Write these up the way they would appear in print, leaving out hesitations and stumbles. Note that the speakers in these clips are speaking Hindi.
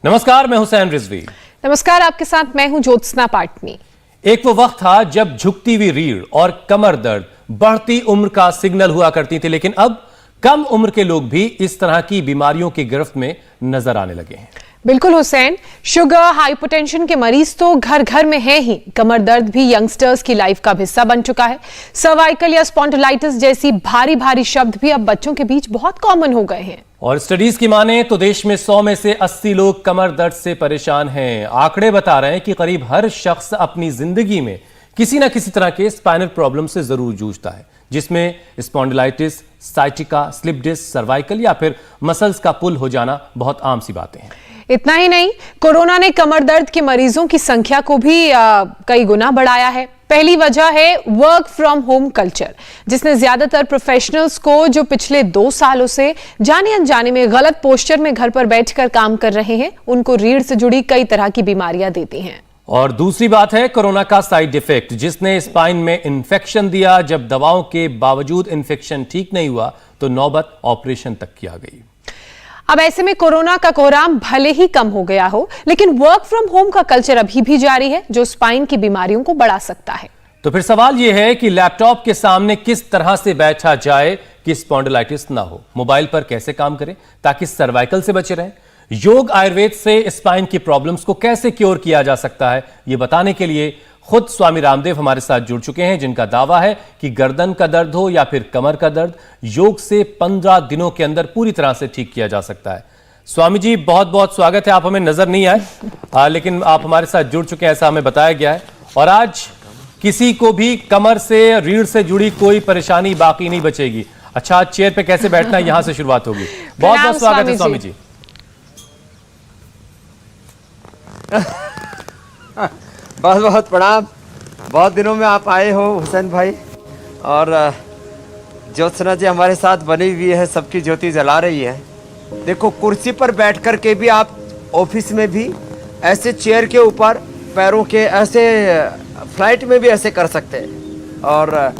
नमस्कार, मैं हुसैन रिजवी। नमस्कार, आपके साथ मैं हूं ज्योत्सना पाटनी। एक वो वक्त था जब झुकती हुई रीढ़ और कमर दर्द बढ़ती उम्र का सिग्नल हुआ करती थी, लेकिन अब कम उम्र के लोग भी इस तरह की बीमारियों की गिरफ्त में नजर आने लगे हैं। बिल्कुल हुसैन, शुगर, हाइपरटेंशन के मरीज तो घर घर में है ही। कमर दर्द भी यंगस्टर्स की लाइफ का हिस्सा बन चुका है। सर्वाइकल या स्पॉन्डिलाइटिस जैसी भारी भारी शब्द भी अब बच्चों के बीच बहुत कॉमन हो गए हैं। और स्टडीज की माने तो देश में 100 में से 80 लोग कमर दर्द से परेशान हैं। आंकड़े बता रहे हैं कि करीब हर शख्स अपनी जिंदगी में किसी ना किसी तरह के स्पाइनल प्रॉब्लम से जरूर जूझता है, जिसमें spondylitis, sciatica, slip disc, cervical या फिर मसल्स का पुल हो जाना बहुत आम सी बातें हैं। इतना ही नहीं, कोरोना ने कमर दर्द के मरीजों की संख्या को भी कई गुना बढ़ाया है। पहली वजह है वर्क फ्रॉम होम कल्चर, जिसने ज्यादातर प्रोफेशनल्स को जो पिछले 2 सालों से जाने अनजाने में गलत पोस्चर में घर पर बैठकर काम कर रहे हैं, उनको रीढ़ से जुड़ी कई तरह की बीमारियां देती हैं। और दूसरी बात है कोरोना का साइड इफेक्ट, जिसने स्पाइन में इंफेक्शन दिया। जब दवाओं के बावजूद इंफेक्शन ठीक नहीं हुआ तो नौबत ऑपरेशन तक की आ गई। अब ऐसे में कोरोना का कोहराम भले ही कम हो गया हो, लेकिन वर्क फ्रॉम होम का कल्चर अभी भी जारी है, जो स्पाइन की बीमारियों को बढ़ा सकता है। तो फिर सवाल यह है कि लैपटॉप के सामने किस तरह से बैठा जाए कि स्पॉन्डिलाइटिस ना हो। मोबाइल पर कैसे काम करें ताकि सर्वाइकल से बचे रहें। योग आयुर्वेद से स्पाइन की प्रॉब्लम्स को कैसे क्योर किया जा सकता है, यह बताने के लिए खुद स्वामी रामदेव हमारे साथ जुड़ चुके हैं, जिनका दावा है कि गर्दन का दर्द हो या फिर कमर का दर्द, योग से 15 दिनों के अंदर पूरी तरह से ठीक किया जा सकता है। स्वामी जी, बहुत बहुत स्वागत है। आप हमें नजर नहीं आए लेकिन आप हमारे साथ जुड़ चुके हैं, ऐसा हमें बताया गया है। और आज किसी को भी कमर से, रीढ़ से जुड़ी कोई परेशानी बाकी नहीं बचेगी। अच्छा, आज चेयर पे कैसे बैठना है, यहां से शुरुआत होगी। बहुत बहुत स्वागत है स्वामी जी। बहुत बहुत प्रणाम। बहुत दिनों में आप आए हो हुसैन भाई, और ज्योत्सना जी हमारे साथ बनी हुई है, सबकी ज्योति जला रही है। देखो, कुर्सी पर बैठ कर के भी आप ऑफिस में भी ऐसे चेयर के ऊपर पैरों के ऐसे, फ्लाइट में भी ऐसे कर सकते हैं, और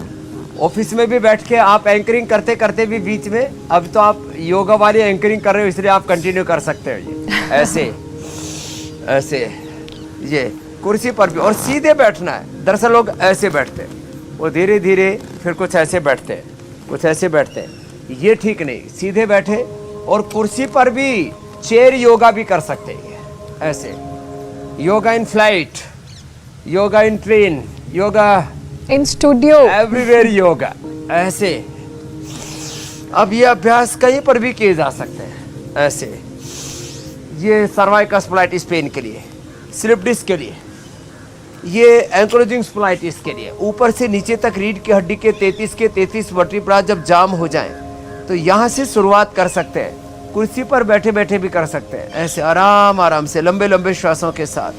ऑफिस में भी बैठ के आप एंकरिंग करते करते भी बीच में, अब तो आप योगा वाली एंकरिंग कर रहे हो इसलिए आप कंटिन्यू कर सकते हो ये ऐसे ऐसे, ये कुर्सी पर भी। और सीधे बैठना है। दरअसल लोग ऐसे बैठते हैं, वो धीरे धीरे फिर कुछ ऐसे बैठते हैं, कुछ ऐसे बैठते हैं, ये ठीक नहीं। सीधे बैठे और कुर्सी पर भी चेयर योगा भी कर सकते हैं ऐसे। Yoga in flight, yoga in train, yoga in studio, everywhere yoga ऐसे। अब ये अभ्यास कहीं पर भी किए जा सकते हैं ऐसे। ये सर्वाइकल स्पॉन्डिलाइटिस पेन के लिए, स्लिप डिस्क के लिए, ये एंकोलॉजिंग स्पॉन्डिलाइटिस के लिए, ऊपर से नीचे तक रीढ़ की हड्डी के 33 के 33 वर्टिब्रा जब जाम हो जाएं तो यहाँ से शुरुआत कर सकते हैं। कुर्सी पर बैठे बैठे भी कर सकते हैं ऐसे, आराम आराम से, लंबे लंबे श्वासों के साथ।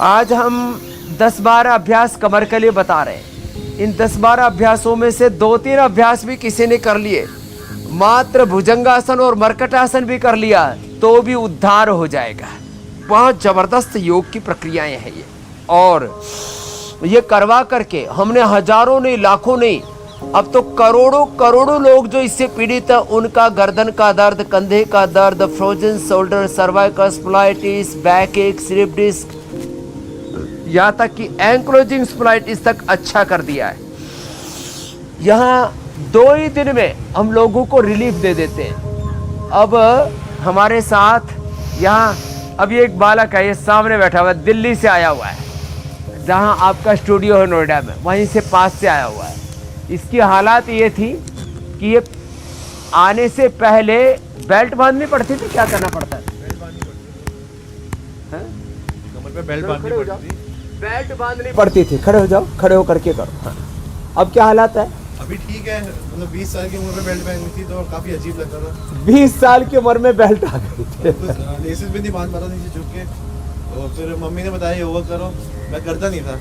आज हम 10-12 अभ्यास कमर के लिए बता रहे हैं। इन 10-12 अभ्यासों में से 2-3 अभ्यास भी किसी ने कर लिए, मात्र भुजंगासन और मर्कटासन भी कर लिया तो भी उद्धार हो जाएगा। बहुत जबरदस्त योग की प्रक्रियाएं हैं ये, और ये करवा करके हमने हजारों नहीं, लाखों नहीं, अब तो करोड़ों करोड़ों लोग जो इससे पीड़ित है, उनका गर्दन का दर्द, कंधे का दर्द, frozen shoulder, cervical spondylitis, back एक, स्लिप डिस्क, यहाँ तक कि एंकोलॉजिंग स्पॉन्डिलाइटिस तक अच्छा कर दिया है। यहाँ 2 ही दिन में हम लोगों को रिलीफ दे देते हैं। अब हमारे साथ यहाँ अब ये एक बालक है, ये सामने बैठा हुआ है, दिल्ली से आया हुआ है, जहाँ आपका स्टूडियो है नोएडा में, वहीं से पास से आया हुआ है। इसकी हालात ये थी कि ये आने से पहले बेल्ट बांधनी पड़ती थी, क्या करना पड़ता है? कमर पे बेल्ट बांधनी पड़ती थी। बेल्ट बांधनी पड़ती थी। खड़े हो जाओ, खड़े हो करके करो। हाँ। अब क्या हालात है? अभी ठीक है। मतलब 20 साल की उम्र में बेल्ट पहनी थी तो काफी अजीब लगता था। 20 साल की उम्र में बेल्ट आ गई थी। लेसेस भी नहीं बांध पाता नीचे झुक के, और फिर मम्मी ने बताया योगा करो, मैं करता नहीं था।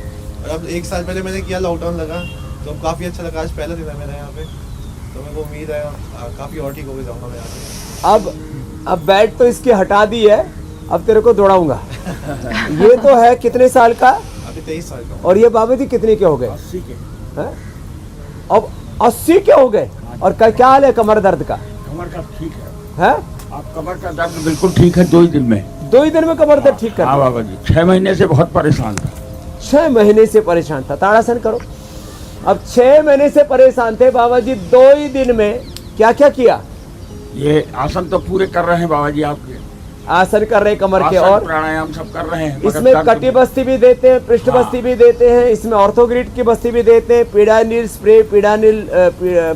और अब 1 साल पहले मैंने किया, लॉकडाउन लगा तो अब काफ़ी अच्छा लगा। आज पहला दिन है मेरा यहाँ पे, तो मेरे को उम्मीद है काफ़ी और ठीक हो गई जाऊँगा मैं यहाँ पे। अब बेल्ट तो इसकी हटा दी है, अब तेरे को दौड़ाऊंगा। ये तो है कितने साल का? अभी 23 साल का। और ये बाबू जी कितने के हो गए? 80 के। हैं? अब 80 के हो गए। और क्या हाल है कमर दर्द का? कमर का ठीक है। आप कमर का दर्द बिल्कुल ठीक है 2 ही दिन में। 2 ही दिन में कमर दर्द ठीक कर हाँ दिया। बाबा जी 6 महीने से बहुत परेशान था। 6 महीने से परेशान था, ताड़ासन करो। अब 6 महीने से परेशान थे बाबा जी, 2 ही दिन में क्या क्या किया? ये आसन तो पूरे कर रहे हैं बाबा जी आपके, आसन कर रहे कमर के, आसन, और प्राणायाम सब कर रहे हैं। मगर इसमें दर्द- कटी बस्ती भी देते हैं, पृष्ठ हाँ। बस्ती भी देते हैं, इसमें ऑर्थोग्रिड की बस्ती भी देते हैं, पीड़ानिल स्प्रे,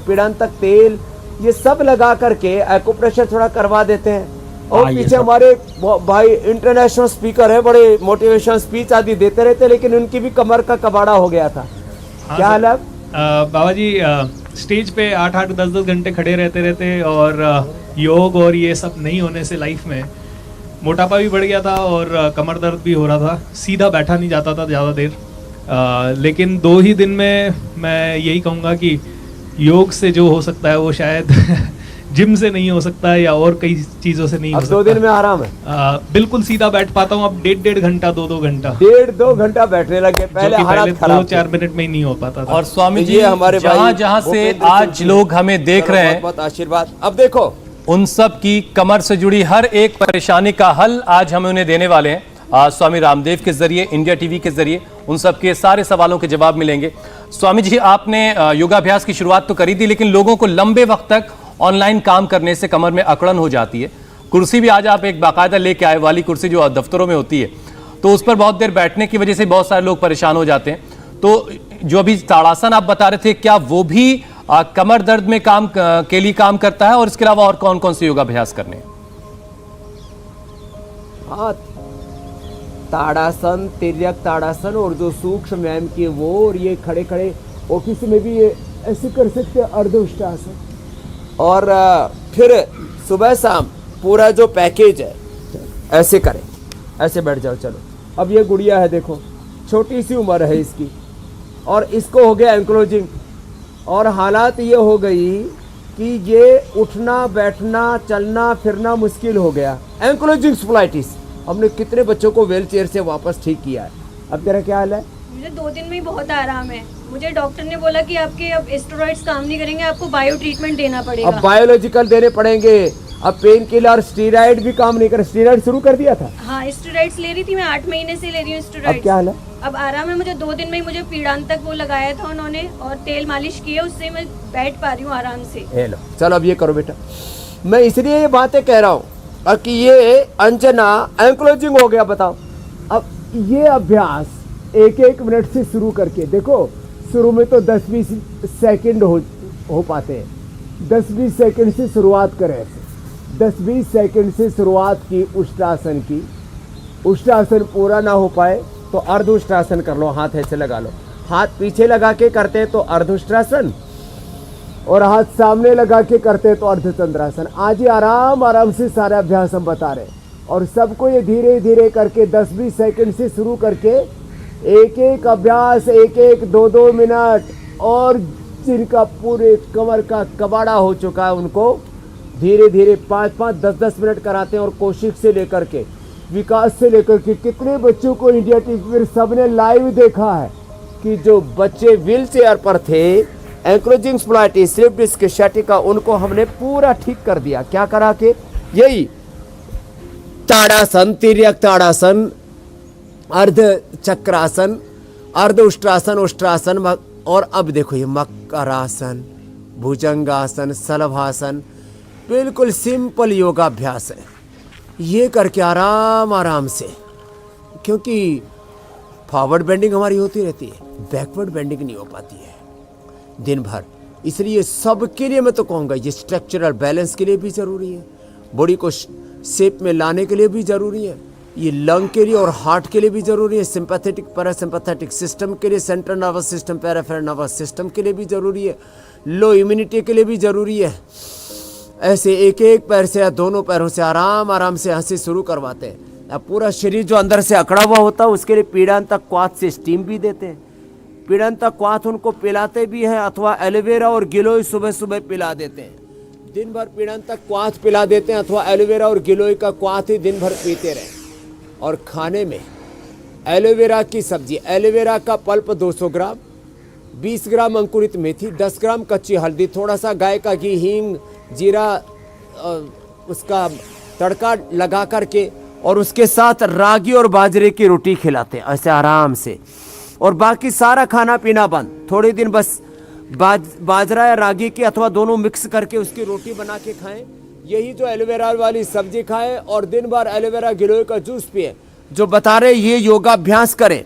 पीड़ांतक तेल, ये सब लगा करके एक्यूप्रेशर थोड़ा करवा देते हैं। और हाँ, ये पीछे सब- हमारे भाई इंटरनेशनल स्पीकर है, बड़े मोटिवेशनल स्पीच आदि देते रहते, लेकिन उनकी भी कमर का कबाड़ा हो गया था। क्या हाल है? बाबा जी स्टेज पे 8-8 10-10 घंटे खड़े रहते और योग और ये सब नहीं होने से लाइफ में मोटापा भी बढ़ गया था और कमर दर्द भी हो रहा था, सीधा बैठा नहीं जाता था ज़्यादा देर। लेकिन 2 ही दिन में मैं यही कहूँगा कि योग से जो हो सकता है वो शायद जिम से नहीं हो सकता है या और कई चीज़ों से नहीं हो अब सकता। 2 दिन में आराम है, बिल्कुल सीधा बैठ पाता हूँ अब 1.5 घंटा 2-2 घंटा, 1.5-2 घंटा बैठने लगे। जो पहले कि हालात पहले खराब थे। 2-4 मिनट में ही नहीं हो पाता था। और स्वामी जी ये हमारे जहां भाई जहां से भूपेंद्र आज सिंह लोग हमें देख चलो, रहे बहुत हैं, बहुत आशीर्वाद। अब देखो उन सब की कमर से जुड़ी हर एक परेशानी का हल आज हम उन्हें देने वाले हैं। स्वामी रामदेव के जरिए, इंडिया टीवी के जरिए उन सब के सारे सवालों के जवाब मिलेंगे। स्वामी जी, आपने योगाभ्यास की शुरुआत तो करी थी, लेकिन लोगों को लंबे वक्त तक ऑनलाइन काम करने से कमर में अकड़न हो जाती है। कुर्सी भी आज आप एक बाकायदा लेके आए वाली कुर्सी जो दफ्तरों में होती है, तो उस पर बहुत देर बैठने की वजह से बहुत सारे लोग परेशान हो जाते हैं। तो जो अभी ताड़ासन आप बता रहे थे, क्या वो भी कमर दर्द में काम के लिए काम करता है, और इसके अलावा और कौन कौन से योगाभ्यास करने हैं? हाँ, ताड़ासन, तिर्यक ताड़ासन, और जो सूक्ष्म व्यायाम की वो, और ये खड़े खड़े ऑफिस में भी ये ऐसे कर सकते हैं, अर्धोष्टासन। और फिर सुबह शाम पूरा जो पैकेज है ऐसे करें, ऐसे बैठ जाओ। चलो, अब ये गुड़िया है, देखो छोटी सी उम्र है इसकी, और इसको हो गया एंक्लोजिंग, और हालात ये हो गई कि ये उठना बैठना चलना फिरना मुश्किल हो गया, एंक्लोजिंग स्पॉन्डिलाइटिस। हमने कितने बच्चों को व्हील चेयर से वापस ठीक किया है। अब तेरा क्या हाल है? मुझे 2 दिन में ही बहुत आराम है। मुझे डॉक्टर ने बोला कि आपके अब स्टेरॉइड्स काम नहीं करेंगे, आपको बायो ट्रीटमेंट देना पड़ेगा। अब बायोलॉजिकल देने पड़ेंगे, अब पेन किलर स्टीराइड भी काम नहीं कर। स्टीराइड शुरू कर दिया था? हाँ, स्टेरॉइड्स ले रही थी मैं, 8 महीने से ले रही हूँ अब स्टेरॉइड्स। क्या हाल है? अब आराम है मुझे। 2 दिन में ही मुझे पीड़ांतक वो लगाया था उन्होंने, और तेल मालिश की है, उससे मैं बैठ पा रही हूँ आराम से। ये लो, चलो अब ये करो बेटा। मैं इसलिए ये बातें कह रहा हूँ कि ये अंजना एंक्लोजिंग हो गया। बताओ, अब ये अभ्यास 1-1 मिनट से शुरू करके देखो। शुरू में तो 10-20 सेकंड हो पाते हैं। 10-20 सेकंड से शुरुआत करें ऐसे। 10-20 सेकंड से शुरुआत की उष्ट्रासन की। उष्ट्रासन पूरा ना हो पाए तो अर्ध उष्ट्रासन कर लो, हाथ ऐसे लगा लो। हाथ पीछे लगा के करते हैं तो अर्ध उष्ट्रासन, और हाथ सामने लगा के करते हैं तो अर्धचंद्रासन। आज ही आराम आराम से सारा अभ्यास हम बता रहे हैं, और सबको ये धीरे धीरे करके 10-20 सेकंड से शुरू करके एक अभ्यास 1-1 2-2 मिनट, और जिनका पूरे कमर का कबाड़ा हो चुका है उनको धीरे धीरे 5-5 10-10 मिनट कराते हैं। और कौशिक से लेकर के विकास से लेकर के कितने बच्चों को इंडिया टीवी पर सबने लाइव देखा है कि जो बच्चे व्हील चेयर पर थे, एंक्लोजिंग स्पॉन्डिलाइटिस, स्लिप डिस्क, शटिका, उनको हमने पूरा ठीक कर दिया। क्या करा के? यही ताड़ासन, तिर्यक ताड़ासन, अर्ध चक्रासन, अर्ध उष्ट्रासन, उष्ट्रासन, और अब देखो ये मकरासन, भुजंगासन, सलभासन, बिल्कुल सिंपल योगाभ्यास है। ये करके आराम आराम से, क्योंकि फॉरवर्ड बेंडिंग हमारी होती रहती है, बैकवर्ड बेंडिंग नहीं हो पाती है दिन भर। इसलिए सबके लिए मैं तो कहूँगा ये स्ट्रक्चरल बैलेंस के लिए भी ज़रूरी है, बॉडी को शेप में लाने के लिए भी ज़रूरी है, ये लंग के लिए और हार्ट के लिए भी ज़रूरी है, सिंपैथेटिक पैरासिम्पैथेटिक सिस्टम के लिए, central nervous system, peripheral nervous system के लिए भी ज़रूरी है, लो इम्यूनिटी के लिए भी ज़रूरी है। ऐसे 1-1 पैर से या दोनों पैरों से आराम आराम से हंसी शुरू करवाते हैं। अब पूरा शरीर जो अंदर से अकड़ा हुआ होता है उसके लिए पीड़ांतक क्वाथ से स्टीम भी देते हैं। पीड़ांतक क्वाथ उनको पिलाते भी हैं, अथवा एलोवेरा और गिलोय सुबह सुबह पिला देते हैं। दिन भर पीड़ांतक क्वाथ पिला देते हैं, अथवा एलोवेरा और गिलोय का क्वाथ ही दिन भर पीते रहें। और खाने में एलोवेरा की सब्जी, एलोवेरा का पल्प 200 ग्राम, 20 ग्राम अंकुरित मेथी, 10 ग्राम कच्ची हल्दी, थोड़ा सा गाय का घी, हींग, जीरा, उसका तड़का लगा करके और उसके साथ रागी और बाजरे की रोटी खिलाते हैं ऐसे आराम से, और बाकी सारा खाना पीना बंद। थोड़े दिन बस बाजरा या रागी की अथवा दोनों मिक्स करके उसकी रोटी बना के खाएं, यही जो एलोवेरा वाली सब्जी खाएं, और दिन भर एलोवेरा गिलोय का जूस पिए। जो बता रहे ये योगाभ्यास करें।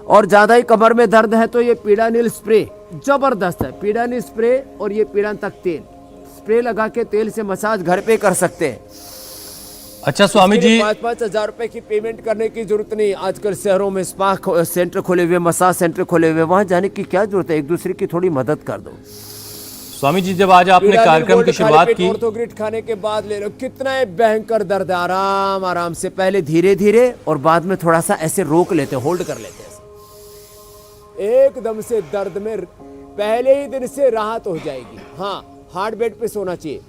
और ज़्यादा ही कमर में दर्द है तो ये पीड़ानिल स्प्रे जबरदस्त है। पीड़ानिल स्प्रे और ये पीड़ांतक तेल स्प्रे लगा के तेल से मसाज घर पे कर सकते हैं। अच्छा स्वामी जी, 5-5 हजार रुपए की पेमेंट करने की जरूरत नहीं। आजकल शहरों में स्पा सेंटर खोले हुए, मसाज सेंटर खोले हुए, वहां जाने की क्या जरूरत है। एक दूसरे की थोड़ी मदद कर दो। स्वामी जी जब आज आपने कार्यक्रम की शुरुआत की, ऑर्थोग्रिड खाने के बाद ले लो, कितना भयंकर दर्द है। आराम आराम से पहले धीरे धीरे और बाद में थोड़ा सा ऐसे रोक लेते, होल्ड कर लेते हैं। एकदम से दर्द में पहले ही दिन से राहत हो जाएगी। हाँ, हार्ड बेड पे सोना चाहिए,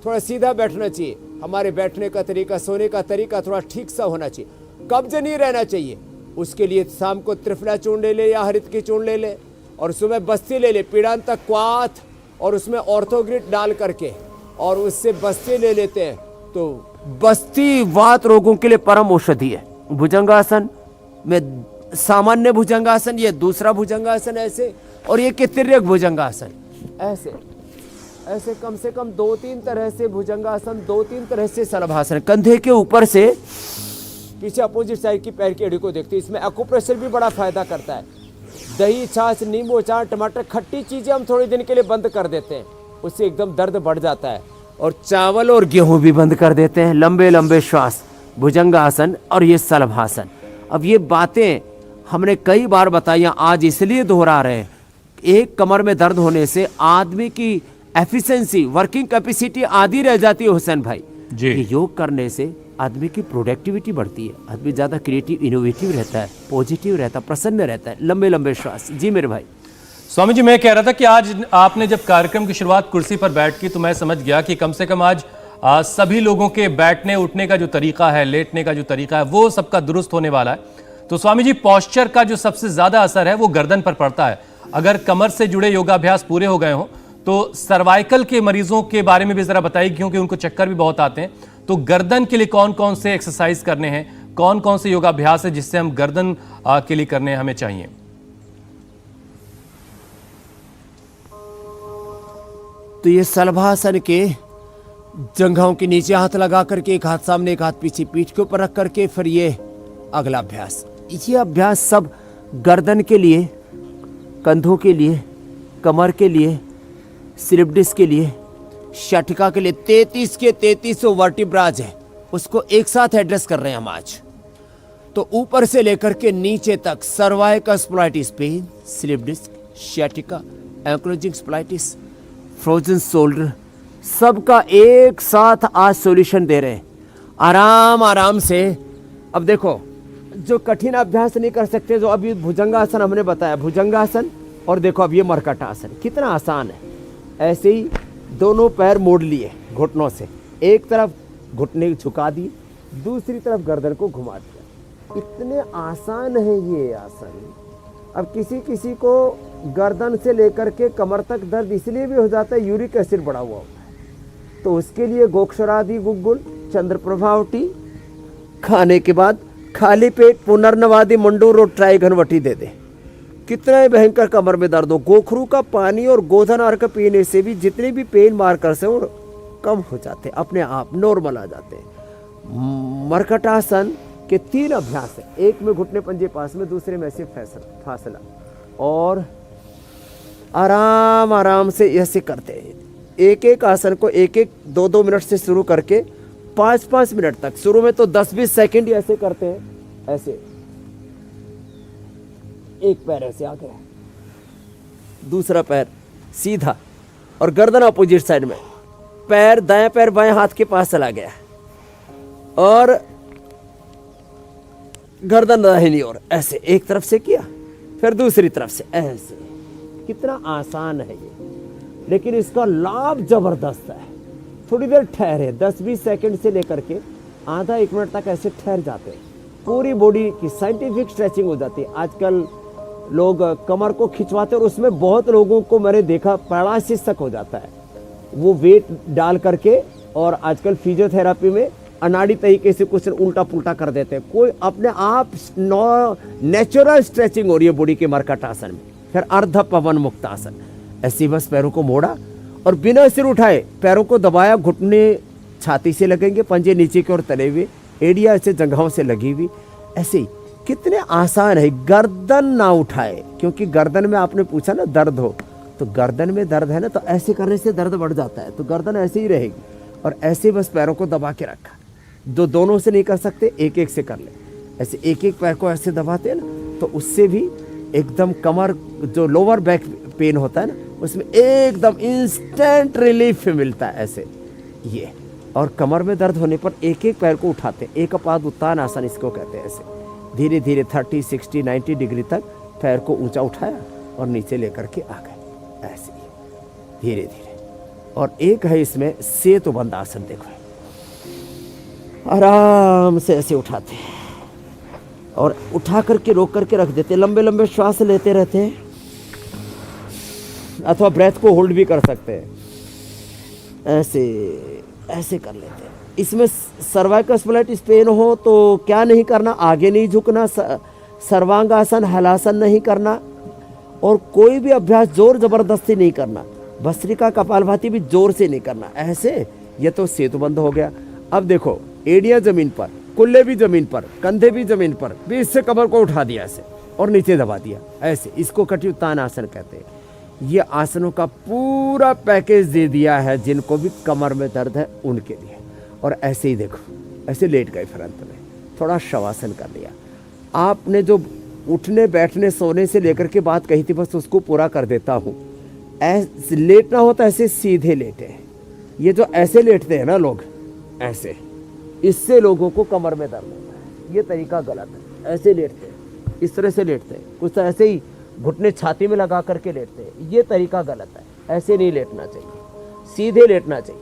थोड़ा सीधा बैठना चाहिए। हमारे बैठने का तरीका, सोने का तरीका थोड़ा ठीक सा होना चाहिए। कब्ज नहीं रहना चाहिए। उसके लिए शाम को त्रिफला चूर्ण ले या हरित की चूर्ण ले और सुबह बस्ती ले ले, पीड़ांतक क्वाथ, और उसमें ऑर्थोग्रिड डाल करके और उससे बस्ती ले लेते हैं तो बस्ती वात रोगों के लिए परम औषधि है। भुजंगासन में सामान्य भुजंगासन, ये दूसरा भुजंगासन ऐसे, और ये तिर्यक भुजंगासन ऐसे ऐसे कम से कम 2-3 तरह से भुजंगासन, 2-3 तरह से शलभासन। कंधे के ऊपर से पीछे अपोजिट साइड की पैर की एड़ी को देखते हैं। इसमें एक्यूप्रेशर भी बड़ा फायदा करता है। दही, छाछ, नींबू, अचार, टमाटर, खट्टी चीजें हम थोड़े दिन के लिए बंद कर देते हैं, उससे एकदम दर्द बढ़ जाता है। और चावल और गेहूं भी बंद कर देते हैं। लंबे लंबे श्वास, भुजंगासन और ये शलभासन। अब ये बातें हमने कई बार बताई, आज इसलिए दोहरा रहे हैं। एक कमर में दर्द होने से आदमी की एफिशिएंसी, वर्किंग कैपेसिटी आधी रह जाती है हुसैन भाई जी। ये योग करने से आदमी की प्रोडक्टिविटी बढ़ती है, आदमी ज़्यादा क्रिएटिव, इनोवेटिव रहता है, पॉजिटिव रहता है, प्रसन्न रहता है। लंबे लंबे श्वास। जी मेरे भाई। स्वामी जी मैं कह रहा था कि आज आपने जब कार्यक्रम की शुरुआत कुर्सी पर बैठ की तो मैं समझ गया कि कम से कम आज सभी लोगों के बैठने उठने का जो तरीका है, लेटने का जो तरीका है, वो सबका दुरुस्त होने वाला है। तो स्वामी जी पॉस्चर का जो सबसे ज्यादा असर है वो गर्दन पर पड़ता है। अगर कमर से जुड़े योगाभ्यास पूरे हो गए हों तो सर्वाइकल के मरीजों के बारे में भी जरा बताइए, क्योंकि उनको चक्कर भी बहुत आते हैं। तो गर्दन के लिए कौन कौन से एक्सरसाइज करने हैं, कौन कौन से योगाभ्यास है जिससे हम गर्दन के लिए करने हमें चाहिए? तो ये शलभासन के जंघों के नीचे हाथ लगा करके, एक हाथ सामने एक हाथ पीछे, पीठ के ऊपर रख करके, फिर ये अगला अभ्यास। ये अभ्यास सब गर्दन के लिए, कंधों के लिए, कमर के लिए, स्लिप डिस्क के लिए, शटिका के लिए। 33 के 33 वर्टिब्राज है, उसको एक साथ एड्रेस कर रहे हैं हम आज। तो ऊपर से लेकर के नीचे तक cervical spondylitis pain, slip disc, sciatica, ankylosing spondylitis, frozen shoulder, सबका एक साथ आज सॉल्यूशन दे रहे हैं आराम आराम से। अब देखो, जो कठिन अभ्यास नहीं कर सकते, जो अभी भुजंगासन हमने बताया, भुजंगासन, और देखो अब ये मर्कटासन कितना आसान है। ऐसे ही दोनों पैर मोड़ लिए घुटनों से, एक तरफ घुटने झुका दिए, दूसरी तरफ गर्दन को घुमा दिया। इतने आसान है ये आसन। अब किसी किसी को गर्दन से लेकर के कमर तक दर्द इसलिए भी हो जाता है, यूरिक एसिड बढ़ा हुआ होता है। तो उसके लिए गोक्षरादि गुग्गुल, चंद्रप्रभावटी खाने के बाद खाली पेट पुनर्नवादी मंडूर और ट्राइघनवटी दे दे। कितना ही भयंकर कमर में दर्द हो, गोखरू का पानी और गोधन अर्क पीने से भी जितने भी पेन मार्कर्स हैं वो कम हो जाते हैं, अपने आप नॉर्मल आ जाते हैं। मर्कटासन के 3 अभ्यास है, एक में घुटने पंजे पास में, दूसरे में ऐसे फासला, और आराम आराम से ऐसे करते हैं। एक एक आसन को 1-1, 2-2 मिनट से शुरू करके 5-5 मिनट तक। शुरू में तो 10-20 सेकेंड ऐसे करते हैं, ऐसे एक पैर ऐसे आ गया, दूसरा पैर सीधा, और गर्दन अपोजिट साइड में, पैर दाएं पैर बाएं हाथ के पास चला गया, और गर्दन दाहिनी ओर ऐसे एक तरफ से किया, फिर दूसरी तरफ से ऐसे। कितना आसान है ये, लेकिन इसका लाभ जबरदस्त है। थोड़ी देर ठहरे, 10-20 सेकंड से लेकर के आधा 1 मिनट तक ऐसे ठहर जाते हैं, पूरी बॉडी की साइंटिफिक स्ट्रेचिंग हो जाती है। आजकल लोग कमर को खिंचवाते हैं और उसमें बहुत लोगों को मैंने देखा पैरालिसिस तक हो जाता है। वो वेट डाल करके और आजकल फिजियोथेरापी में अनाड़ी तरीके से कुछ उल्टा पुल्टा कर देते हैं। कोई अपने आप नेचुरल स्ट्रेचिंग हो रही है बॉडी के मरकट आसन में। फिर अर्ध पवन मुक्त आसन, ऐसे बस पैरों को मोड़ा और बिना सिर उठाए पैरों को दबाया, घुटने छाती से लगेंगे, पंजे नीचे की ओर तले हुए, एड़िया ऐसे जंघाओं से लगी हुई। ऐसे ही कितने आसान है। गर्दन ना उठाए, क्योंकि गर्दन में आपने पूछा ना दर्द हो, तो गर्दन में दर्द है ना, तो ऐसे करने से दर्द बढ़ जाता है, तो गर्दन ऐसे ही रहेगी। और ऐसे बस पैरों को दबा के रखा। दोनों से नहीं कर सकते, एक एक से कर ले। ऐसे एक एक पैर को ऐसे दबाते हैं ना, तो उससे भी एकदम कमर जो लोअर बैक पेन होता है ना, उसमें एकदम इंस्टेंट रिलीफ मिलता है ऐसे ये। और कमर में दर्द होने पर एक एक पैर को उठाते हैं, एक पाद उत्तान आसन इसको कहते हैं। ऐसे धीरे धीरे 30, 60, 90 डिग्री तक पैर को ऊंचा उठाया और नीचे लेकर के आ गए, ऐसे ही धीरे धीरे। और एक है इसमें सेतुबंध आसन, देखो आराम से ऐसे उठाते हैं और उठा करके रोक करके रख देते हैं। लंबे लंबे श्वास लेते रहते हैं, अथवा ब्रेथ को होल्ड भी कर सकते हैं, ऐसे ऐसे कर लेते हैं। इसमें सर्वाइकल स्पॉन्डिलाइटिस पेन हो तो क्या नहीं करना, आगे नहीं झुकना, सर्वांगासन हलासन नहीं करना, और कोई भी अभ्यास जोर जबरदस्ती नहीं करना। भस्त्रिका कपालभाति भी जोर से नहीं करना, ऐसे। ये तो सेतुबंध हो गया। अब देखो, एड़ियां जमीन पर, कुल्ले भी जमीन पर, कंधे भी जमीन पर, बीच से कमर को उठा दिया ऐसे और नीचे दबा दिया ऐसे, इसको कटी उत्तान आसन कहते हैं। ये आसनों का पूरा पैकेज दे दिया है जिनको भी कमर में दर्द है उनके लिए। और ऐसे ही देखो, ऐसे लेट गए, फिर अंत में थोड़ा शवासन कर लिया। आपने जो उठने बैठने सोने से लेकर के बात कही थी, बस उसको पूरा कर देता हूँ। ऐसे लेटना होता है, ऐसे सीधे लेटे। ये जो ऐसे लेटते हैं ना लोग, ऐसे, इससे लोगों को कमर में दर्द होता है। ये तरीका गलत है। ऐसे लेटते हैं, इस तरह से लेटते हैं, कुछ तो ऐसे ही घुटने छाती में लगा करके लेटते हैं, ये तरीका गलत है। ऐसे नहीं लेटना चाहिए, सीधे लेटना चाहिए।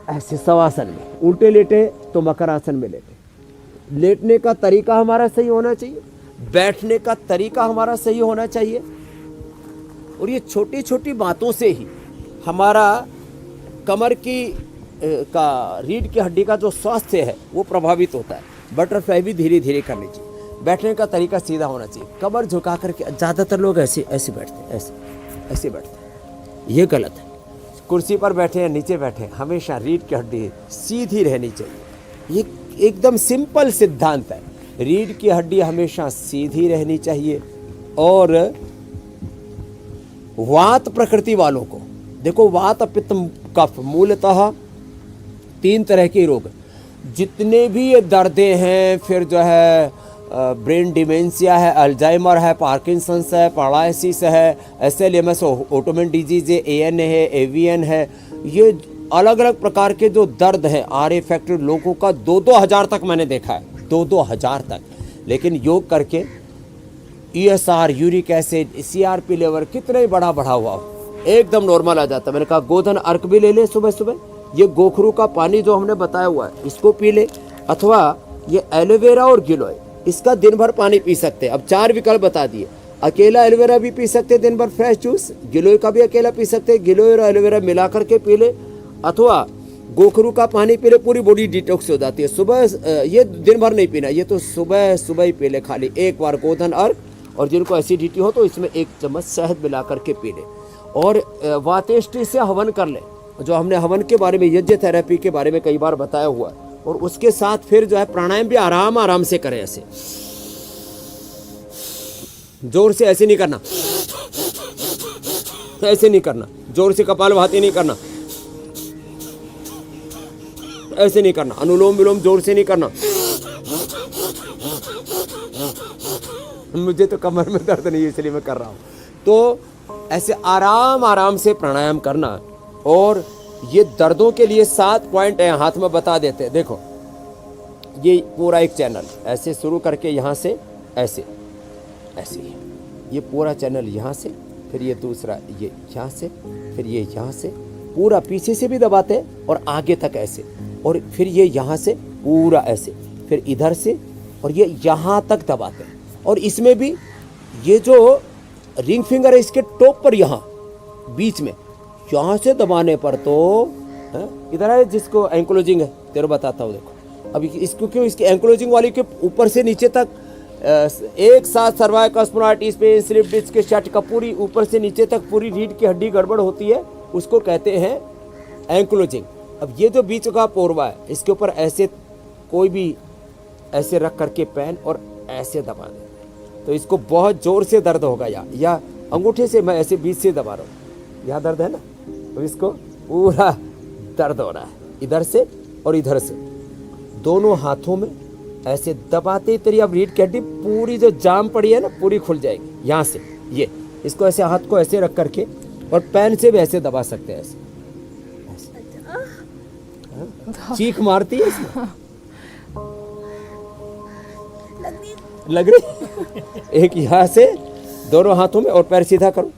ऐसे शवासन में उल्टे लेटे तो मकर आसन में लेटे। लेटने का तरीका हमारा सही होना चाहिए, बैठने का तरीका हमारा सही होना चाहिए। और ये छोटी छोटी बातों से ही हमारा कमर की का रीढ़ की हड्डी का जो स्वास्थ्य है वो प्रभावित होता है। बटरफ्लाई भी धीरे धीरे करनी चाहिए। बैठने का तरीका सीधा होना चाहिए, कमर झुका करके। ज़्यादातर लोग ऐसे ऐसे बैठते हैं, ऐसे ऐसे बैठते हैं, ये गलत है। कुर्सी पर बैठे या नीचे बैठे, हमेशा रीढ़ की हड्डी सीधी रहनी चाहिए। ये एकदम सिंपल सिद्धांत है, रीढ़ की हड्डी हमेशा सीधी रहनी चाहिए। और वात प्रकृति वालों को देखो, वात पित्त कफ मूलतः 3 तरह के रोग, जितने भी ये दर्दें हैं, फिर जो है ब्रेन डिमेंशिया है, अल्जाइमर है, पार्किंसंस है, पैरालिसिस है, एसएलएमएस, ऑटोमिन डिजीज है, एएनए है, एवीएन है, ये अलग अलग प्रकार के जो दर्द हैं आर इफेक्टेड लोगों का 2-2 हज़ार तक मैंने देखा है, 2-2 हज़ार तक। लेकिन योग करके ESR, uric acid, CRP level कितना ही बढ़ा हुआ हो, एकदम नॉर्मल आ जाता है। मैंने कहा गोधन अर्क भी ले ले सुबह सुबह, ये गोखरू का पानी जो हमने बताया हुआ है इसको पी ले, अथवा ये एलोवेरा और गिलोय, इसका दिन भर पानी पी सकते हैं। अब 4 विकल्प बता दिए। अकेला एलोवेरा भी पी सकते हैं दिन भर फ्रेश जूस, गिलोय का भी अकेला पी सकते हैं, गिलोय और एलोवेरा मिला करके पी ले, अथवा गोखरू का पानी पी ले, पूरी बॉडी डिटॉक्स हो जाती है। सुबह ये दिन भर नहीं पीना, ये तो सुबह सुबह ही पी ले खाली एक बार गोधन अर्क, और जिनको एसिडिटी हो तो इसमें 1 चम्मच शहद मिला करके पी ले। और वातेष्टि से हवन कर ले, जो हमने हवन के बारे में, यज्ञ थेरेपी के बारे में कई बार बताया हुआ है। और उसके साथ फिर जो है प्राणायाम भी आराम आराम से करें, ऐसे जोर से ऐसे नहीं करना, ऐसे नहीं करना, जोर से कपालभाति नहीं करना, ऐसे नहीं करना, अनुलोम विलोम जोर से नहीं करना। मुझे तो कमर में दर्द नहीं है इसलिए मैं कर रहा हूँ। तो ऐसे आराम आराम से प्राणायाम करना। और ये दर्दों के लिए 7 पॉइंट है, हाथ में बता देते हैं। देखो, ये पूरा एक चैनल ऐसे शुरू करके यहाँ से ऐसे ऐसे, ये पूरा चैनल यहाँ से, फिर ये दूसरा ये यहाँ से, फिर ये यहाँ से, पूरा पीछे से भी दबाते हैं और आगे तक ऐसे, और फिर ये यहाँ से पूरा ऐसे, फिर इधर से, और ये यहाँ तक दबाते हैं। और इसमें भी ये जो रिंग फिंगर है इसके टॉप पर, यहाँ बीच में, यहाँ से दबाने पर तो इधर है जिसको एंक्लोजिंग है, तेरे बताता हूँ। देखो अभी इसको क्यों, इसकी एंक्लोजिंग वाली के ऊपर से नीचे तक एक साथ सर्वाइकल स्पॉन्डिलाइटिस पे स्लिप डिस्क के शट का पूरी ऊपर से नीचे तक पूरी रीढ़ की हड्डी गड़बड़ होती है, उसको कहते हैं एंक्लोजिंग। अब ये जो बीच का पोरवा है, इसके ऊपर ऐसे कोई भी ऐसे रख करके पेन और ऐसे दबा दें तो इसको बहुत जोर से दर्द होगा, या अंगूठे से मैं ऐसे बीच से दबा रहा हूँ, यहाँ दर्द है ना, तो इसको पूरा दर्द हो रहा है इधर से और इधर से, दोनों हाथों में ऐसे दबाते ही तेरी अब रीढ़ की हड्डी पूरी जो जाम पड़ी है ना पूरी खुल जाएगी यहाँ से। ये इसको ऐसे हाथ को ऐसे रख करके और पेन से भी ऐसे दबा सकते हैं, ऐसे चीख मारती है इसमें, लग रही एक यहाँ से दोनों हाथों में, और पैर सीधा करो,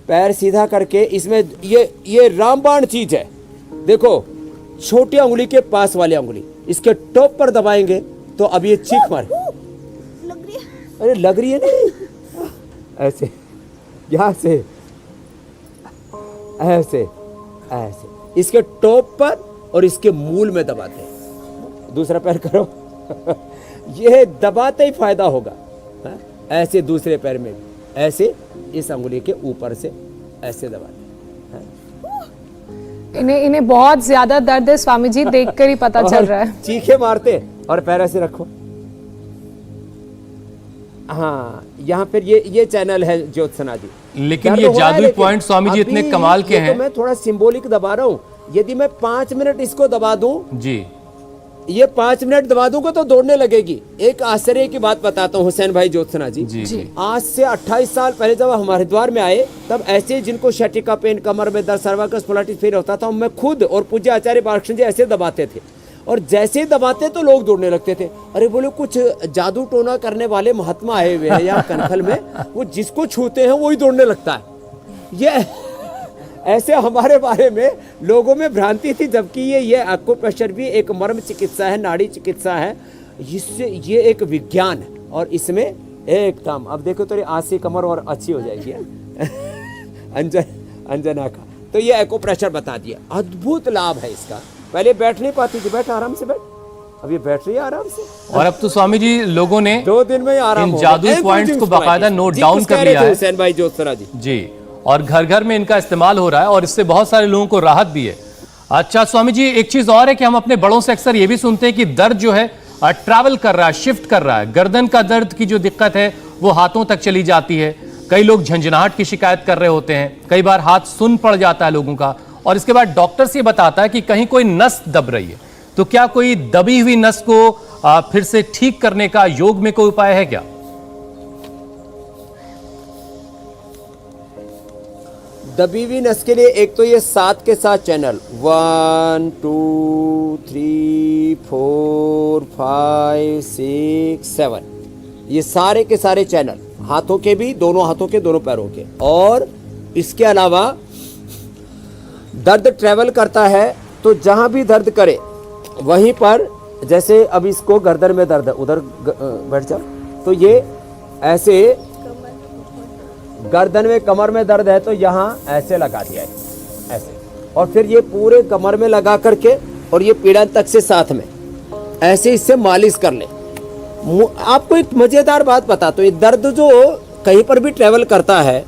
पैर सीधा करके इसमें ये रामबाण चीज है। देखो छोटी उंगली के पास वाली उंगली इसके टॉप पर दबाएंगे तो अब ये चीख मारे, लग रही है, अरे लग रही है नहीं, ऐसे यहाँ से ऐसे ऐसे इसके टॉप पर और इसके मूल में दबाते हैं। दूसरा पैर करो ये दबाते ही फायदा होगा, ऐसे दूसरे पैर में भी ऐसे इस अंगुली के ऊपर से ऐसे दबाते हैं। इन्हें बहुत ज्यादा दर्द है स्वामी जी, देखकर ही पता चल रहा है। चीखे मारते और पैर ऐसे रखो। हाँ यहाँ पर ये चैनल है ज्योत्सना जी, लेकिन ये जादुई पॉइंट स्वामी जी इतने कमाल के हैं। तो मैं थोड़ा सिंबॉलिक दबा रहा हूँ, यदि मैं 5 मिनट इसको दबा दूं जी, ये 5 मिनट दबा दूंगा तो दौड़ने लगेगी। एक आश्चर्य की बात बताता हूँ हुसैन भाई ज्योत्सना जी, जी। आज से 28 साल पहले जब हम हरिद्वार में आए तब ऐसे जिनको शटिका पेन, कमर में दर्द, सर्वाइकल स्पॉन्डिलाइटिस पेन होता था, मैं खुद और पूज्य आचार्य बालकृष्ण जी ऐसे दबाते थे, और जैसे ही दबाते तो लोग दौड़ने लगते थे। अरे बोले कुछ जादू टोना करने वाले महात्मा आए हुए हैं यहाँ कनखल में, वो जिसको छूते हैं वही दौड़ने लगता है। ये ऐसे हमारे बारे में लोगों में भ्रांति थी, जबकि ये एक्यूप्रेशर भी एक मर्म चिकित्सा है, नाड़ी चिकित्सा है, इससे ये एक विज्ञान है, और इसमें एकदम अब देखो तो आज से कमर और अच्छी हो जाएगी अंजना का। तो ये एक्यूप्रेशर बता दिया, अद्भुत लाभ है इसका। पहले बैठ नहीं पाती थी, बैठ आराम से बैठ, अब ये बैठ रही है आराम से, और अब तो स्वामी जी लोगों ने 2 दिन में आराम इन जादुई पॉइंट्स को बाकायदा नोट डाउन कर लिया है हुसैन भाई ज्योत्सना जी, और घर घर में इनका इस्तेमाल हो रहा है, और इससे बहुत सारे लोगों को राहत भी है। अच्छा स्वामी जी, एक चीज और है कि हम अपने बड़ों से अक्सर ये भी सुनते हैं कि दर्द जो है ट्रैवल कर रहा है, शिफ्ट कर रहा है। गर्दन का दर्द की जो दिक्कत है वो हाथों तक चली जाती है, कई लोग झंझनाहट की शिकायत कर रहे होते हैं, कई बार हाथ सुन पड़ जाता है लोगों का, और इसके बाद डॉक्टर से बताता है कि कहीं कोई नस दब रही है। तो क्या कोई दबी हुई नस को फिर से ठीक करने का योग में कोई उपाय है क्या? दबी हुई नस के लिए एक तो ये 7 के 7 चैनल 1 2 3 4 5 6 7, ये सारे के सारे चैनल हाथों के भी, दोनों हाथों के, दोनों पैरों के। और इसके अलावा दर्द ट्रेवल करता है तो जहां भी दर्द करे वहीं पर, जैसे अब इसको गर्दन में दर्द है, उधर बैठ जाओ, तो ये ऐसे गर्दन में, कमर में दर्द है तो यहाँ ऐसे लगा दिया है ऐसे, और फिर ये पूरे कमर में लगा करके और ये पीड़ा तक से साथ में ऐसे इससे मालिश कर ले। आपको एक मजेदार बात बताता हूँ, ये दर्द जो कहीं पर भी ट्रेवल करता है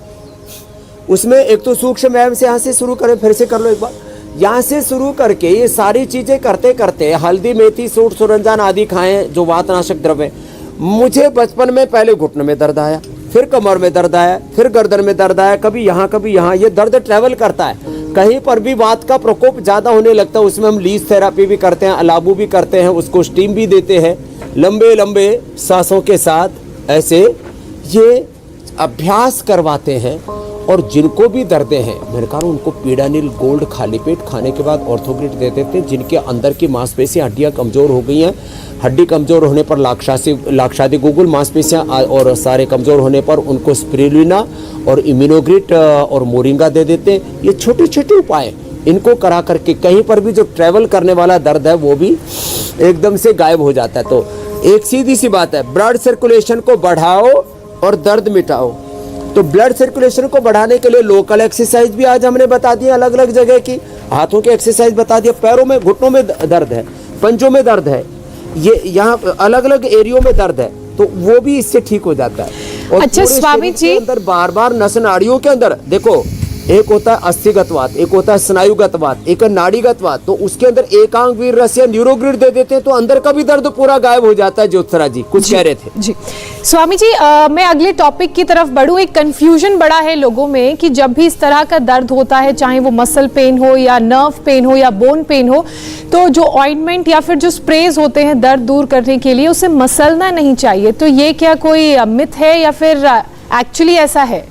उसमें एक तो सूक्ष्म व्यायाम से यहाँ से शुरू करें, फिर से कर लो एक बार, यहाँ से शुरू करके ये सारी चीजें करते करते हल्दी, मेथी, सूट, सुरंजान आदि खाएं जो वातनाशक द्रव्य। मुझे बचपन में पहले घुटने में दर्द आया, फिर कमर में दर्द आया, फिर गर्दन में दर्द आया, कभी यहाँ, ये दर्द ट्रेवल करता है। कहीं पर भी वात का प्रकोप ज्यादा होने लगता है, उसमें हम लीज थेरापी भी करते हैं, अलाबू भी करते हैं, उसको स्टीम भी देते हैं, लंबे लंबे सांसों के साथ ऐसे ये अभ्यास करवाते हैं। और जिनको भी दर्दें हैं मैंने कहा उनको पीडानिल गोल्ड खाली पेट खाने के बाद ऑर्थोग्रिड दे देते हैं। जिनके अंदर की मांसपेशियां, हड्डियां कमजोर हो गई हैं, हड्डी कमजोर होने पर लाक्षादी गुगुल, मांसपेशियां और सारे कमजोर होने पर उनको स्पिरुलिना और इम्यूनोग्रिड और मोरिंगा दे देते हैं। ये छोटे छोटे उपाय इनको करा करके कहीं पर भी जो ट्रैवल करने वाला दर्द है वो भी एकदम से गायब हो जाता है। तो एक सीधी सी बात है, ब्लड सर्कुलेशन को बढ़ाओ और दर्द मिटाओ। तो ब्लड सर्कुलेशन को बढ़ाने के लिए लोकल एक्सरसाइज भी आज हमने बता दी अलग अलग जगह की। हाथों की एक्सरसाइज बता दिया, पैरों में घुटनों में दर्द है, पंजों में दर्द है, ये यहाँ अलग अलग एरियो में दर्द है, तो वो भी इससे ठीक हो जाता है। और अच्छा पूरे स्वामी शरीर के जी, अंदर बार बार नस नाड़ियों के अंदर देखो, एक होता है अस्थिगत वात, एक होता है स्नायुगत वात, एक है नाड़ीगत वात, तो उसके अंदर एकांग वीर रस या न्यूरोग्रिड दे देते हैं तो अंदर का भी दर्द पूरा गायब हो जाता है। ज्योत्सना जी कुछ कह रहे थे। जी स्वामी जी, मैं अगले टॉपिक की तरफ बढ़ूं। एक कंफ्यूजन बड़ा है लोगों में कि जब भी इस तरह का दर्द होता है, चाहे वो मसल पेन हो या नर्व पेन हो या बोन पेन हो, तो जो ऑइंटमेंट या फिर जो स्प्रेज होते हैं दर्द दूर करने के लिए, उसे मसलना नहीं चाहिए। तो ये क्या कोई मिथ है या फिर एक्चुअली ऐसा है?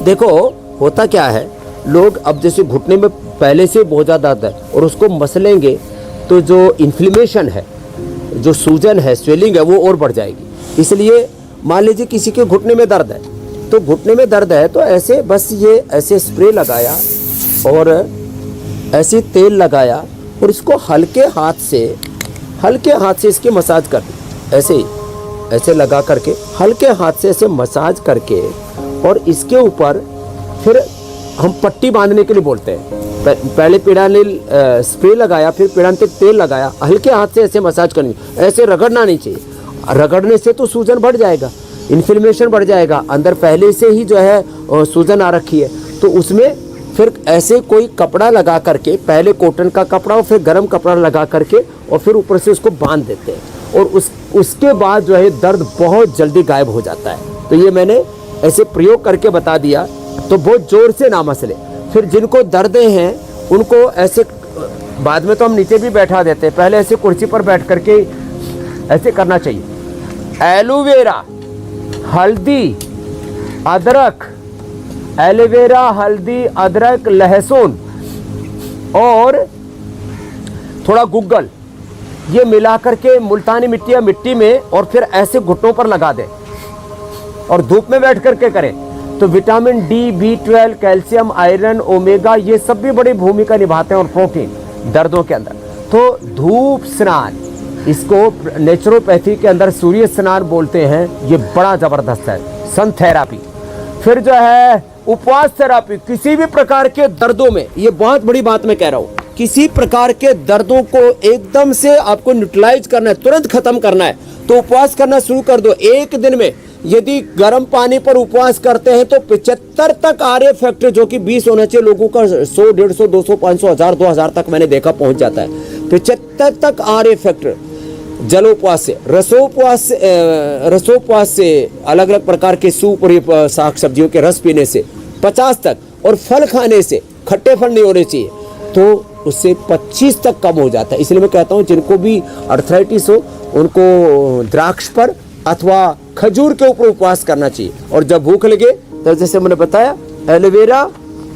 देखो होता क्या है, लोग अब जैसे घुटने में पहले से बहुत ज़्यादा दर्द है और उसको मसलेंगे तो जो इन्फ्लेमेशन है, जो सूजन है, स्वेलिंग है, वो और बढ़ जाएगी। इसलिए मान लीजिए किसी के घुटने में दर्द है, तो घुटने में दर्द है तो ऐसे बस ये ऐसे स्प्रे लगाया और ऐसे तेल लगाया और इसको हल्के हाथ से इसकी मसाज कर दी, ऐसे ही ऐसे लगा करके हल्के हाथ से ऐसे मसाज करके, और इसके ऊपर फिर हम पट्टी बांधने के लिए बोलते हैं। पहले पीड़ानिल स्प्रे लगाया, फिर पीड़ांतिक तेल लगाया, हल्के हाथ से ऐसे मसाज करनी, ऐसे रगड़ना नहीं चाहिए। रगड़ने से तो सूजन बढ़ जाएगा, इन्फ्लेमेशन बढ़ जाएगा, अंदर पहले से ही जो है सूजन आ रखी है, तो उसमें फिर ऐसे कोई कपड़ा लगा करके, पहले कॉटन का कपड़ा और फिर गर्म कपड़ा लगा करके और फिर ऊपर से उसको बांध देते हैं, और उसके बाद जो है दर्द बहुत जल्दी गायब हो जाता है। तो ये मैंने ऐसे प्रयोग करके बता दिया, तो बहुत जोर से ना मसले। फिर जिनको दर्द हैं उनको ऐसे, बाद में तो हम नीचे भी बैठा देते हैं, पहले ऐसे कुर्सी पर बैठ करके ऐसे करना चाहिए। एलोवेरा, हल्दी, अदरक, एलोवेरा, हल्दी, अदरक, लहसुन और थोड़ा गुग्गल, ये मिला करके मुल्तानी मिट्टी या मिट्टी में और फिर ऐसे घुटनों पर लगा दें और धूप में बैठ करके करें, तो vitamin D, B12, calcium, iron, omega, ये सब भी बड़ी भूमिका निभाते हैं, और प्रोटीन दर्दों के अंदर। तो धूप स्नान, इसको नेचुरोपैथी के अंदर सूर्य स्नान बोलते हैं, ये बड़ा ज़बरदस्त है। सन थेरापी, फिर जो है उपवास थेरापी, किसी भी प्रकार के दर्दों में, ये बहुत बड़ी बात मैं कह रहा हूँ, किसी प्रकार के दर्दों को एकदम से आपको न्यूट्रलाइज करना है, तुरंत खत्म करना है, तो उपवास करना शुरू कर दो। एक दिन में यदि गर्म पानी पर उपवास करते हैं तो 75 तक RA फैक्टर, जो कि 20 होना चाहिए, लोगों का 100, 150, 200, 500, 1000, 2000 तक मैंने देखा पहुंच जाता है। 75 तक RA फैक्टर जलोपवास से, रसोपवास से, अलग अलग प्रकार के सूप और साग सब्जियों के रस पीने से 50 तक, और फल खाने से, खट्टे फल नहीं होने चाहिए, तो उससे 25 तक कम हो जाता है। इसलिए मैं कहता हूँ जिनको भी अर्थराइटिस हो उनको द्राक्ष पर अथवा खजूर के ऊपर उपवास करना चाहिए। और जब भूख लगे तो जैसे मैंने बताया, एलोवेरा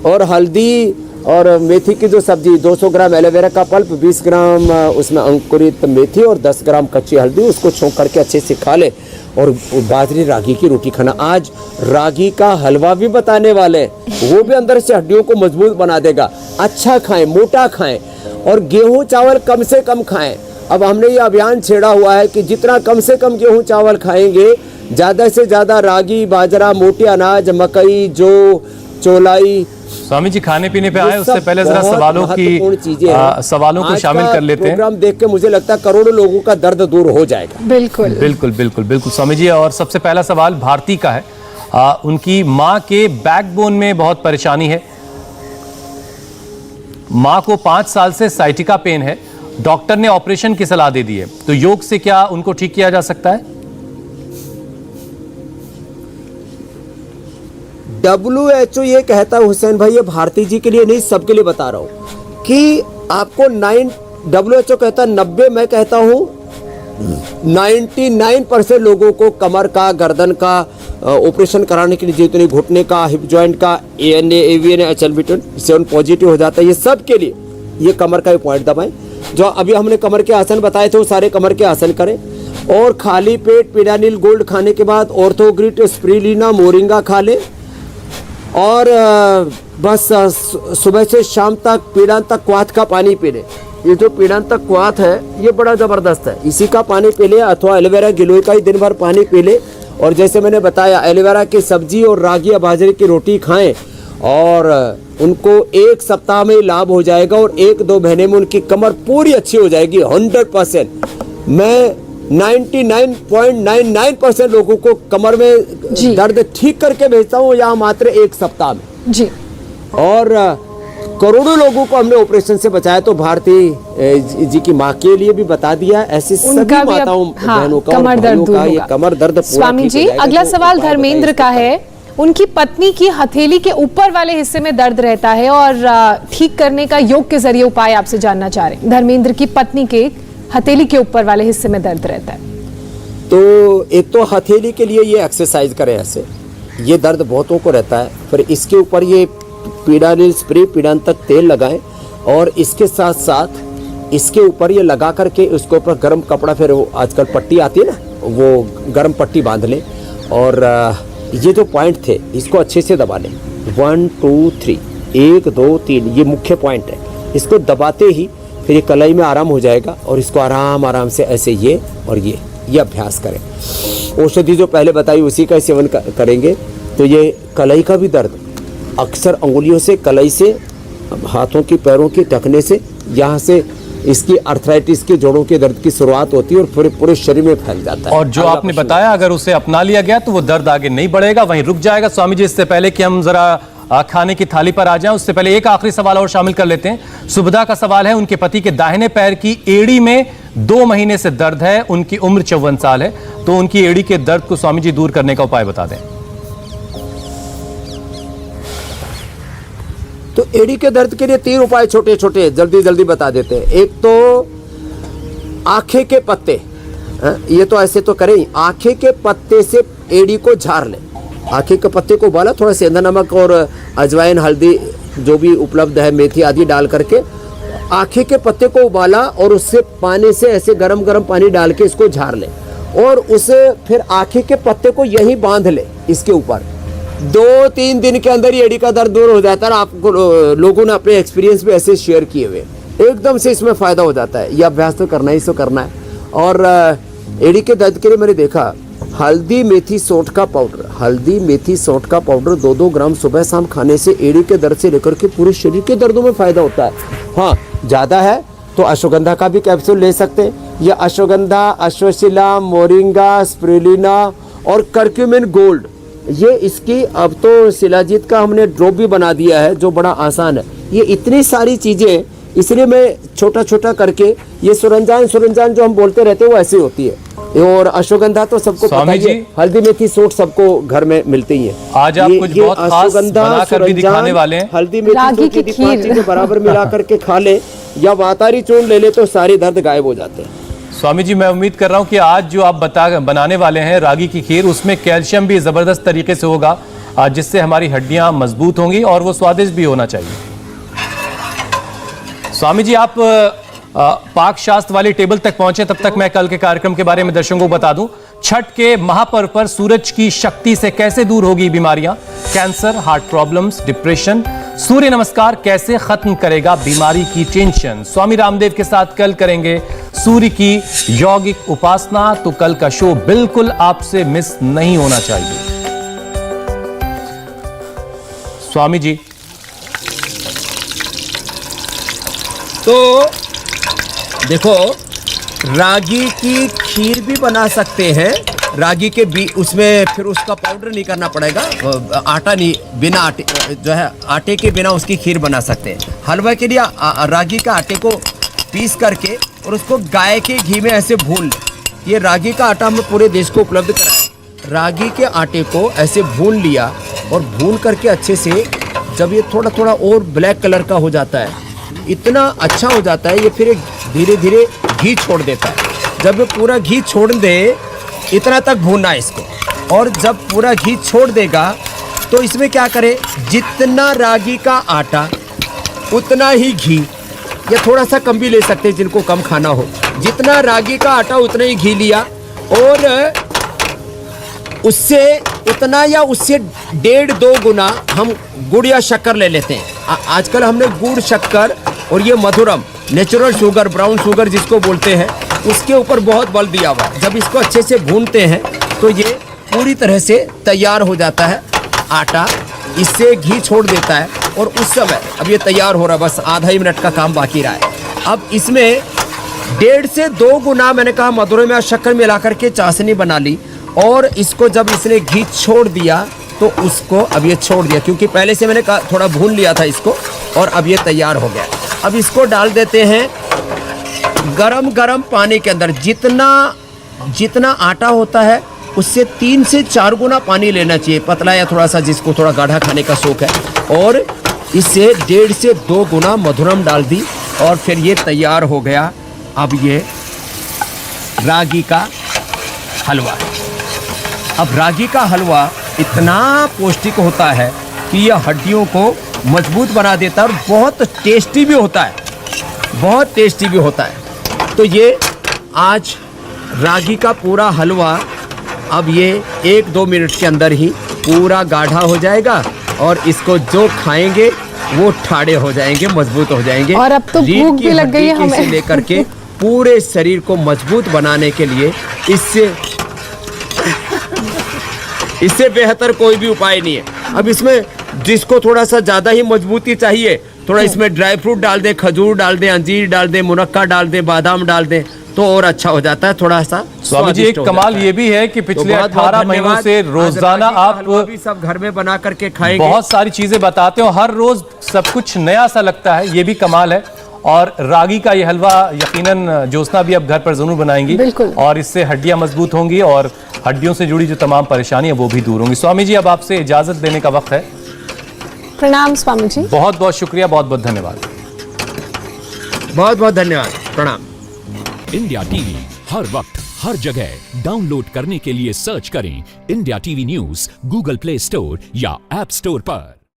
और हल्दी और मेथी की जो सब्जी, 200 ग्राम एलोवेरा का पल्प, 20 ग्राम उसमें अंकुरित मेथी और 10 ग्राम कच्ची हल्दी, उसको छोंक करके अच्छे से खा ले। और बाजरी रागी की रोटी खाना। आज रागी का हलवा भी बताने वाले, वो भी अंदर से हड्डियों को मजबूत बना देगा। अच्छा खाएं, मोटा खाएं, और गेहूं चावल कम से कम खाएं। अब हमने ये अभियान छेड़ा हुआ है कि जितना कम से कम गेहूं चावल खाएंगे, ज़्यादा से ज़्यादा रागी, बाजरा, मोटे अनाज, मकई, जौ, चौलाई। स्वामी जी खाने पीने पे आए, उससे पहले जरा सवालों को शामिल कर लेते हैं। प्रोग्राम देख के मुझे लगता है करोड़ों लोगों का दर्द दूर हो जाएगा। बिल्कुल बिल्कुल बिल्कुल बिल्कुल स्वामी जी। और सबसे पहला सवाल भारती का है। उनकी माँ के बैकबोन में बहुत परेशानी है। माँ को 5 साल से साइटिका पेन है, डॉक्टर ने ऑपरेशन की सलाह दे दी है, तो योग से क्या उनको ठीक किया जा सकता है? WHO ये कहता है, हुसैन भाई, ये भारती जी के लिए नहीं, सबके लिए बता रहा हूं कि आपको WHO कहता है 90, मैं कहता हूं 99% लोगों को कमर का, गर्दन का ऑपरेशन कराने के लिए जरूरत नहीं, घुटने का, हिप जॉइंट का, ANA, AVNA, HLV 7 पॉजिटिव हो जाता है। ये सब के लिए ये कमर का पॉइंट दबाएं। जो अभी हमने कमर के आसन बताए थे वो सारे कमर के आसन करें, और खाली पेट पीडानिल गोल्ड खाने के बाद ऑर्थोग्रिट, स्प्रिलिना, मोरिंगा खा लें, और बस सुबह से शाम तक पीड़ांतक क्वाथ का पानी पी लें। ये जो पीड़ांतक क्वाथ है ये बड़ा ज़बरदस्त है, इसी का पानी पी ले, अथवा एलोवेरा गिलोय का ही दिन भर पानी पी ले, और जैसे मैंने बताया एलोवेरा की सब्जी और रागी या बाजरे की रोटी खाएं और उनको 1 सप्ताह में लाभ हो जाएगा और 1-2 महीने में उनकी कमर पूरी अच्छी हो जाएगी 100%। मैं 99.99% लोगों को कमर में दर्द ठीक करके भेजता हूँ यहाँ मात्र 1 सप्ताह में जी। और करोड़ों लोगों को हमने ऑपरेशन से बचाया। तो भारती जी की माँ के लिए भी बता दिया, ऐसे सभी माताओं बहनों का कमर दर्द दूर होगा। कमर दर्द पूरा स्वामी जी, अगला सवाल धर्मेंद्र का है। उनकी पत्नी की हथेली के ऊपर वाले हिस्से में दर्द रहता है और ठीक करने का योग के जरिए उपाय आपसे जानना चाह रहे हैं। धर्मेंद्र की पत्नी के हथेली के ऊपर वाले हिस्से में दर्द रहता है, तो एक तो हथेली के लिए ये एक्सरसाइज करें, ऐसे ये दर्द बहुतों को रहता है। फिर इसके ऊपर ये पीड़ानिल स्प्रे पीड़ांतक तेल लगाएं और इसके साथ साथ इसके ऊपर ये लगा करके उसके ऊपर गर्म कपड़ा, फिर वो आजकल पट्टी आती है ना, वो गर्म पट्टी बांध लें और ये जो पॉइंट थे इसको अच्छे से दबा लें। 1 2 3 1 2 3 ये मुख्य पॉइंट है। इसको दबाते ही फिर ये कलाई में आराम हो जाएगा और इसको आराम आराम से ऐसे ये और ये अभ्यास करें। औषधि जो पहले बताई उसी का सेवन करेंगे तो ये कलाई का भी दर्द अक्सर अंगुलियों से, कलाई से, हाथों की पैरों की टखने से, यहाँ से इसकी अर्थराइटिस के जोड़ों के दर्द की शुरुआत होती है और पूरे शरीर में फैल जाता है। और जो आपने बताया अगर उसे अपना लिया गया तो वो दर्द आगे नहीं बढ़ेगा, वहीं रुक जाएगा। स्वामी जी, इससे पहले कि हम जरा खाने की थाली पर आ जाएं, उससे पहले एक आखिरी सवाल और शामिल कर लेते हैं। सुबधा का सवाल है, उनके पति के दाहिने पैर की एड़ी में 2 महीने से दर्द है, उनकी उम्र 54 साल है, तो उनकी एड़ी के दर्द को स्वामी जी दूर करने का उपाय बता दें। तो एड़ी के दर्द के लिए 3 उपाय छोटे छोटे जल्दी बता देते हैं। एक तो आंखें के पत्ते, ये तो ऐसे तो करें, आंखें के पत्ते से एड़ी को झाड़ लें। आंखें के पत्ते को उबाला, थोड़ा सेंधा नमक और अजवाइन, हल्दी जो भी उपलब्ध है, मेथी आदि डाल करके आंखें के पत्ते को उबाला और उससे पानी से ऐसे गरम पानी डाल के इसको झाड़ लें और उसे फिर आंखें के पत्ते को यहीं बांध ले इसके ऊपर। 2-3 दिन के अंदर एड़ी का दर्द दूर हो जाता है। आपको लोगों ने अपने एक्सपीरियंस भी ऐसे शेयर किए हुए, एकदम से इसमें फायदा हो जाता है। यह अभ्यास तो करना ही सो करना है। और एड़ी के दर्द के लिए मैंने देखा हल्दी मेथी सौंठ का पाउडर, 2-2 ग्राम सुबह शाम खाने से एड़ी के दर्द से लेकर के पूरे शरीर के दर्दों में फायदा होता है। हाँ, ज़्यादा है तो अश्वगंधा का भी कैप्सूल ले सकते हैं। यह अश्वगंधा, अश्वशिला, मोरिंगा, स्प्रुलिना और करक्यूमिन गोल्ड, ये इसकी अब तो शिलाजीत का हमने ड्रॉप भी बना दिया है जो बड़ा आसान है। ये इतनी सारी चीज़ें, इसलिए मैं छोटा छोटा करके ये सुरंजान जो हम बोलते रहते हैं वो ऐसी होती है। और अश्वगंधा तो सबको पता ही है, हल्दी मेथी सोट सबको घर में मिलती है। आज आप कुछ बहुत खास बनाकर भी दिखाने वाले हैं। हल्दी मेथी सोट की 5 चीजें बराबर मिला करके खा ले या वातारी चूर्ण ले ले तो सारे दर्द गायब हो जाते हैं। स्वामी जी, मैं उम्मीद कर रहा हूं कि आज जो आप बनाने वाले हैं रागी की खीर, उसमें कैल्शियम भी जबरदस्त तरीके से होगा, जिससे हमारी हड्डियां मजबूत होंगी और वो स्वादिष्ट भी होना चाहिए। स्वामी जी, आप पाक शास्त्र वाली टेबल तक पहुंचे, तब तक मैं कल के कार्यक्रम के बारे में दर्शकों को बता दूं। छठ के महापर्व पर सूरज की शक्ति से कैसे दूर होगी बीमारियां, कैंसर, हार्ट प्रॉब्लम्स, डिप्रेशन, सूर्य नमस्कार कैसे खत्म करेगा बीमारी की टेंशन। स्वामी रामदेव के साथ कल करेंगे सूर्य की यौगिक उपासना, तो कल का शो बिल्कुल आपसे मिस नहीं होना चाहिए। स्वामी जी, तो देखो, रागी की खीर भी बना सकते हैं। रागी के उसमें फिर उसका पाउडर नहीं करना पड़ेगा, आटा नहीं, बिना आटे जो है आटे के बिना उसकी खीर बना सकते हैं। हलवा के लिए रागी का आटे को पीस करके और उसको गाय के घी में ऐसे भून लें। ये रागी का आटा हमें पूरे देश को उपलब्ध कराया। रागी के आटे को ऐसे भून लिया और भून करके अच्छे से जब ये थोड़ा थोड़ा और ब्लैक कलर का हो जाता है, इतना अच्छा हो जाता है, ये फिर धीरे धीरे घी छोड़ देता है। जब ये पूरा घी छोड़ दे, इतना तक भूनना है इसको, और जब पूरा घी छोड़ देगा तो इसमें क्या करें, जितना रागी का आटा उतना ही घी, या थोड़ा सा कम भी ले सकते हैं जिनको कम खाना हो। जितना रागी का आटा उतना ही घी लिया और उससे उतना या उससे 1.5-2 गुना हम गुड़ या शक्कर ले लेते हैं। आजकल हमने गुड़, शक्कर और ये मधुरम, नेचुरल शुगर, ब्राउन शुगर जिसको बोलते हैं, उसके ऊपर बहुत बल दिया हुआ है। जब इसको अच्छे से भूनते हैं तो ये पूरी तरह से तैयार हो जाता है आटा, इससे घी छोड़ देता है और उस समय अब ये तैयार हो रहा है, बस आधा ही मिनट का काम बाकी रहा है। अब इसमें 1.5 से 2 गुना मैंने कहा मधुरे में शक्कर मिला करके चाशनी बना ली और इसको जब इसने घी छोड़ दिया तो उसको अब ये छोड़ दिया, क्योंकि पहले से मैंने कहा थोड़ा भून लिया था इसको और अब ये तैयार हो गया। अब इसको डाल देते हैं गरम गरम पानी के अंदर। जितना आटा होता है उससे 3 से 4 गुना पानी लेना चाहिए, पतला या थोड़ा सा जिसको थोड़ा गाढ़ा खाने का शौक है। और इससे 1.5 से 2 गुना मधुरम डाल दी और फिर ये तैयार हो गया। अब ये रागी का हलवा। अब रागी का हलवा इतना पौष्टिक होता है कि यह हड्डियों को मजबूत बना देता है और बहुत टेस्टी भी होता है, बहुत टेस्टी भी होता है। तो ये आज रागी का पूरा हलवा अब ये 1-2 मिनट के अंदर ही पूरा गाढ़ा हो जाएगा और इसको जो खाएंगे वो ठाड़े हो जाएंगे, मजबूत हो जाएंगे। और अब तो रीढ़ भूख की भी लग गई है हड्डी से हमें। लेकर के पूरे शरीर को मजबूत बनाने के लिए इससे बेहतर कोई भी उपाय नहीं है। अब इसमें जिसको थोड़ा सा ज़्यादा ही मजबूती चाहिए, थोड़ा इसमें ड्राई फ्रूट डाल दे, खजूर डाल दे, अंजीर डाल दे, मुनक्का डाल दे, बादाम डाल दे तो और अच्छा हो जाता है, थोड़ा सा स्वामी जी, एक कमाल ये भी है कि पिछले 18 महीनों से रोजाना आप भी सब घर में बना करके खाएंगे। बहुत सारी चीजें बताते हो, हर रोज सब कुछ नया सा लगता है, ये भी कमाल है। और रागी का ये हलवा यकीनन ज्योत्सना भी अब घर पर जरूर बनाएंगी बिल्कुल। और इससे हड्डियां मजबूत होंगी और हड्डियों से जुड़ी जो तमाम परेशानी है वो भी दूर होंगी। स्वामी जी, अब आपसे इजाजत देने का वक्त है। प्रणाम स्वामी जी। बहुत बहुत शुक्रिया, बहुत बहुत धन्यवाद। बहुत बहुत धन्यवाद, प्रणाम। इंडिया टीवी हर वक्त हर जगह डाउनलोड करने के लिए सर्च करें India TV news Google play store या ऐप स्टोर पर।